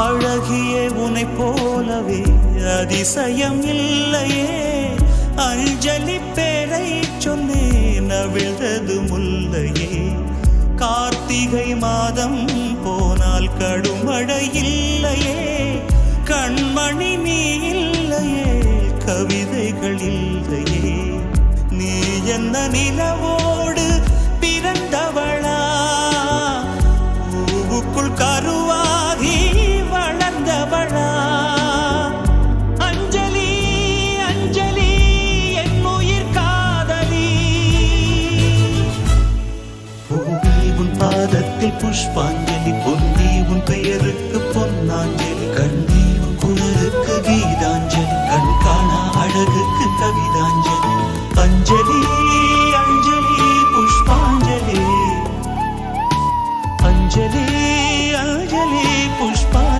அழகிய உனை போலவே அதிசயம் இல்லையே. அஞ்சலி பேரை சொன்னேன் அவிழ்ந்தது முல்லையே. கார்த்திகை மாதம் போனால் கடுமழை இல்லையே. கண்மணி நீ இல்லையே, கவிதைகள் இல்லையே. நீ என்ன நிலவோடு பிறந்தவளா, பூவுக்குள் கருவாகி வளர்ந்தவளா? அஞ்சலி அஞ்சலி என் உயிர் காதலி. பூவி உன் பாதத்தில் புஷ்பாஞ்சலி, பொன்னி உன் பெயருக்கு பொன்னாஞ்சலி, கண்ணி உன் குரலுக்கு கீதாஞ்சலி, கண் காணா அழகுக்கு கவிதாஞ்சலி. அஞ்சலி அஞ்சலி